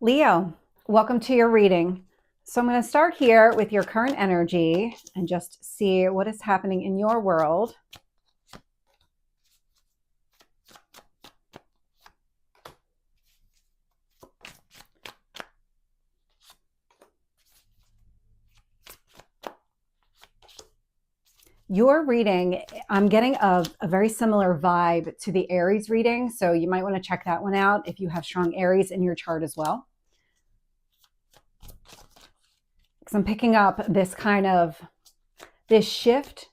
Leo, welcome to your reading. So I'm going to start here with your current energy and just see what is happening in your world. Your reading, I'm getting a very similar vibe to the Aries reading, so you might want to check that one out if you have strong Aries in your chart as well. Because I'm picking up this shift,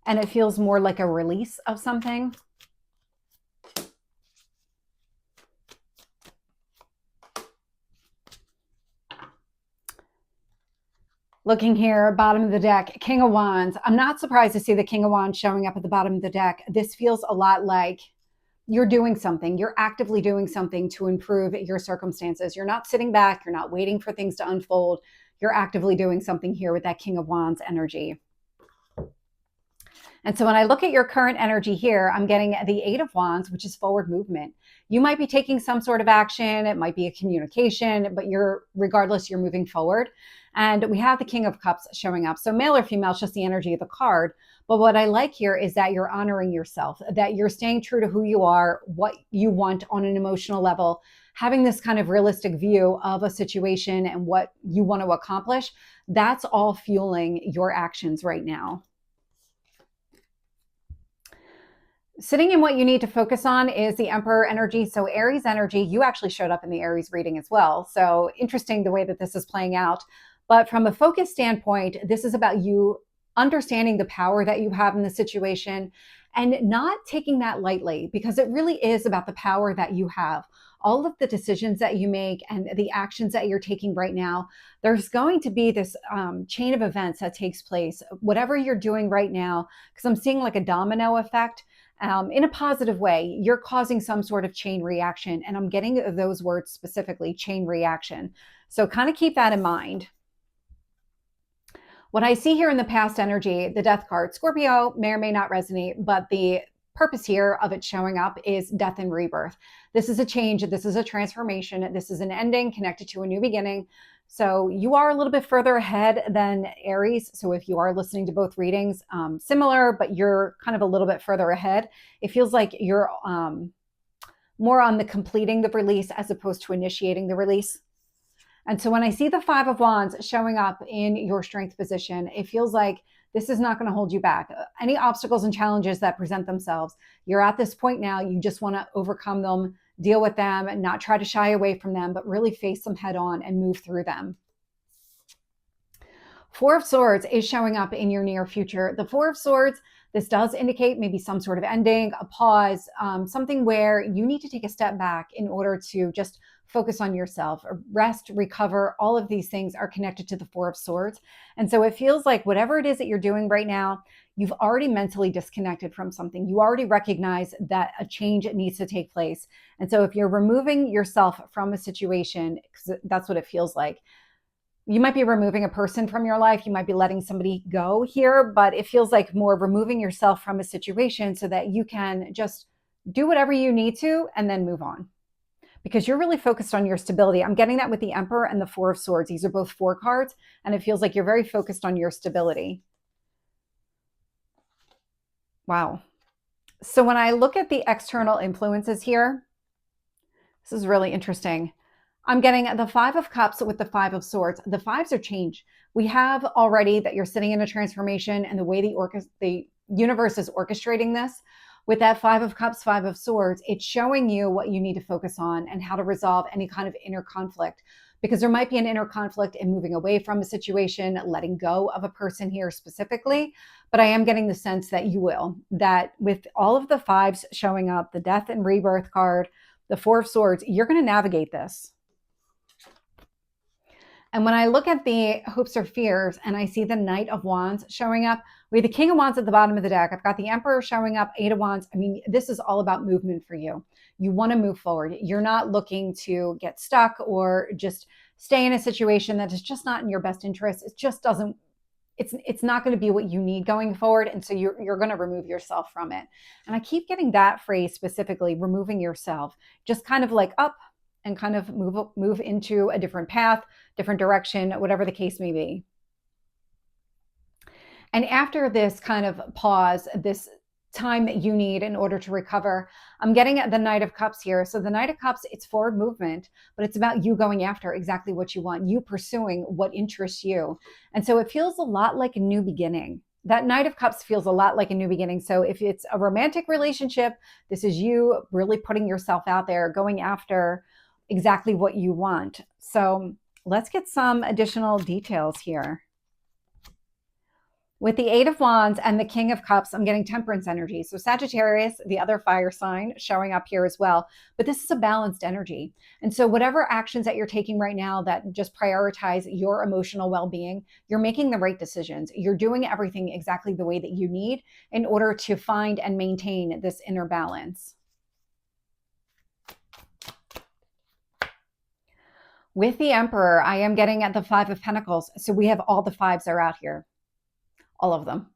and it feels more like a release of something. Looking here, bottom of the deck, King of Wands. I'm not surprised to see the King of Wands showing up at the bottom of the deck. This feels a lot like you're doing something. You're actively doing something to improve your circumstances. You're not sitting back. You're not waiting for things to unfold. You're actively doing something here with that King of Wands energy. And so when I look at your current energy here, I'm getting the Eight of Wands, which is forward movement. You might be taking some sort of action. It might be a communication, but regardless, you're moving forward. And we have the King of Cups showing up. So male or female, it's just the energy of the card. But what I like here is that you're honoring yourself, that you're staying true to who you are, what you want on an emotional level, having this kind of realistic view of a situation and what you want to accomplish. That's all fueling your actions right now. Sitting in what you need to focus on is the Emperor energy. So Aries energy, you actually showed up in the Aries reading as well. So interesting the way that this is playing out. But from a focus standpoint, this is about you understanding the power that you have in the situation and not taking that lightly, because it really is about the power that you have. All of the decisions that you make and the actions that you're taking right now, there's going to be this chain of events that takes place, whatever you're doing right now, because I'm seeing like a domino effect. In a positive way, you're causing some sort of chain reaction. And I'm getting those words specifically, chain reaction. So kind of keep that in mind. What I see here in the past energy, the death card, Scorpio may or may not resonate, but the purpose here of it showing up is death and rebirth. This is a change. This is a transformation. This is an ending connected to a new beginning. So you are a little bit further ahead than Aries. So if you are listening to both readings, similar, but you're kind of a little bit further ahead. It feels like you're more on the completing the release as opposed to initiating the release. And so when I see the Five of Wands showing up in your strength position, it feels like this is not going to hold you back. Any obstacles and challenges that present themselves, you're at this point now, you just want to overcome them, deal with them, and not try to shy away from them, but really face them head on and move through them. Four of Swords is showing up in your near future. The Four of Swords, this does indicate maybe some sort of ending, a pause, something where you need to take a step back in order to just focus on yourself, rest, recover. All of these things are connected to the Four of Swords. And so it feels like whatever it is that you're doing right now, you've already mentally disconnected from something. You already recognize that a change needs to take place. And so if you're removing yourself from a situation, because that's what it feels like, you might be removing a person from your life. You might be letting somebody go here, but it feels like more removing yourself from a situation so that you can just do whatever you need to and then move on, because you're really focused on your stability. I'm getting that with the Emperor and the Four of Swords. These are both four cards, and it feels like you're very focused on your stability. Wow. So when I look at the external influences here, this is really interesting. I'm getting the Five of Cups with the Five of Swords. The fives are change. We have already that you're sitting in a transformation, and the way the universe is orchestrating this with that Five of Cups, Five of Swords, it's showing you what you need to focus on and how to resolve any kind of inner conflict, because there might be an inner conflict in moving away from a situation, letting go of a person here specifically. But I am getting the sense that you will, that with all of the fives showing up, the Death and Rebirth card, the Four of Swords, you're going to navigate this. And when I look at the hopes or fears and I see the Knight of Wands showing up, we have the King of Wands at the bottom of the deck. I've got the Emperor showing up, Eight of Wands. I mean, this is all about movement for you. You want to move forward. You're not looking to get stuck or just stay in a situation that is just not in your best interest. It just doesn't, it's not going to be what you need going forward. And so you're going to remove yourself from it. And I keep getting that phrase specifically, removing yourself, just kind of like up, and kind of move into a different path, different direction, whatever the case may be. And after this kind of pause, this time that you need in order to recover, I'm getting the Knight of Cups here. So the Knight of Cups, it's forward movement, but it's about you going after exactly what you want, you pursuing what interests you. And so it feels a lot like a new beginning. That Knight of Cups feels a lot like a new beginning. So if it's a romantic relationship, this is you really putting yourself out there, going after exactly what you want. So let's get some additional details here. With the Eight of Wands and the King of Cups, I'm getting temperance energy. So Sagittarius, the other fire sign, showing up here as well. But this is a balanced energy. And so whatever actions that you're taking right now that just prioritize your emotional well-being, you're making the right decisions. You're doing everything exactly the way that you need in order to find and maintain this inner balance. With the Emperor, I am getting at the Five of Pentacles. So we have all the fives are out here. All of them.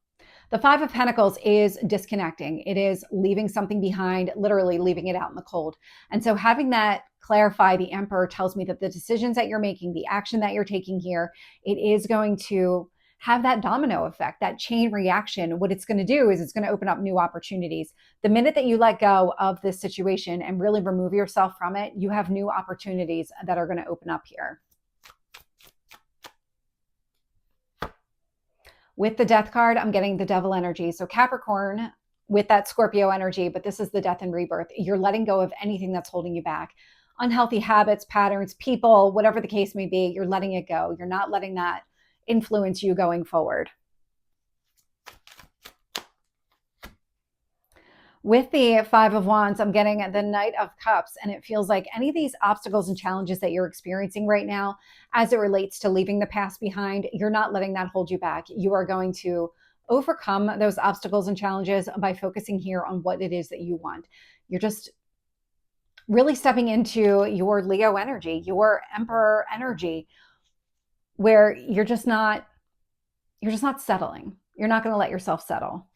The Five of Pentacles is disconnecting. It is leaving something behind, literally leaving it out in the cold. And so having that clarify the Emperor tells me that the decisions that you're making, the action that you're taking here, it is going to have that domino effect, that chain reaction. What it's going to do is it's going to open up new opportunities. The minute that you let go of this situation and really remove yourself from it, you have new opportunities that are going to open up here. With the Death card, I'm getting the Devil energy. So Capricorn with that Scorpio energy, but this is the death and rebirth. You're letting go of anything that's holding you back. Unhealthy habits, patterns, people, whatever the case may be, you're letting it go. You're not letting that influence you going forward. With the Five of Wands, I'm getting the Knight of Cups, and it feels like any of these obstacles and challenges that you're experiencing right now, as it relates to leaving the past behind, you're not letting that hold you back. You are going to overcome those obstacles and challenges by focusing here on what it is that you want. You're just really stepping into your Leo energy, your Emperor energy, where you're just not settling. You're not going to let yourself settle.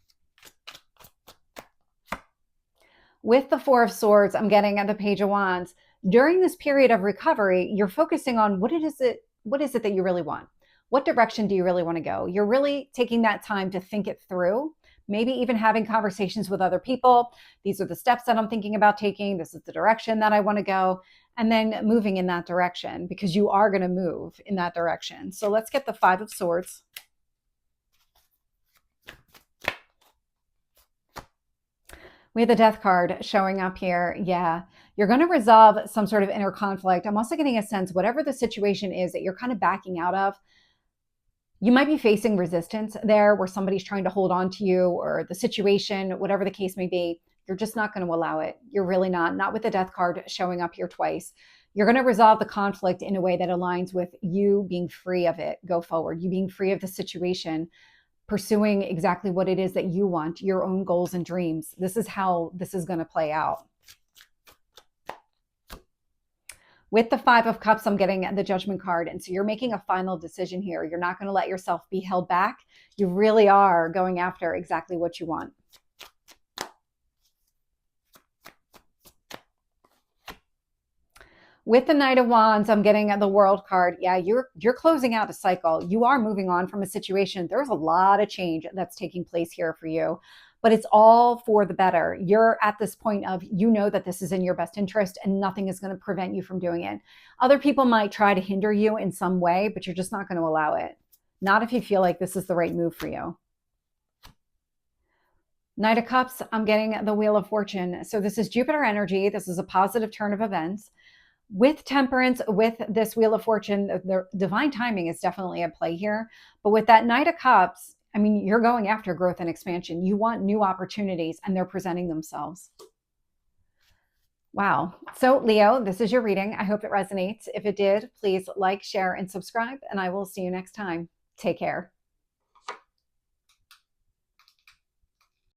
With the Four of Swords, I'm getting the Page of Wands. During this period of recovery, you're focusing on what is it that you really want? What direction do you really want to go? You're really taking that time to think it through, maybe even having conversations with other people. These are the steps that I'm thinking about taking. This is the direction that I want to go, and then moving in that direction, because you are going to move in that direction. So let's get the Five of Swords. We have the Death card showing up here. Yeah, you're going to resolve some sort of inner conflict. I'm also getting a sense, whatever the situation is that you're kind of backing out of, you might be facing resistance there where somebody's trying to hold on to you, or the situation, whatever the case may be. You're just not going to allow it. You're really not with the Death card showing up here twice. You're going to resolve the conflict in a way that aligns with you being free of it. Go forward. You being free of the situation, pursuing exactly what it is that you want, your own goals and dreams. This is how this is going to play out. With the Five of Cups, I'm getting the Judgment card. And so you're making a final decision here. You're not going to let yourself be held back. You really are going after exactly what you want. With the Knight of Wands, I'm getting the World card. Yeah, you're closing out a cycle. You are moving on from a situation. There's a lot of change that's taking place here for you, but it's all for the better. You're at this point of, you know that this is in your best interest and nothing is going to prevent you from doing it. Other people might try to hinder you in some way, but you're just not going to allow it. Not if you feel like this is the right move for you. Knight of Cups, I'm getting the Wheel of Fortune. So this is Jupiter energy. This is a positive turn of events. With temperance, with this Wheel of Fortune, the divine timing is definitely at play here. But with that Knight of Cups, I mean, you're going after growth and expansion. You want new opportunities, and they're presenting themselves. Wow. So Leo, this is your reading. I hope it resonates. If it did, please like, share, and subscribe, and I will see you next time. Take care.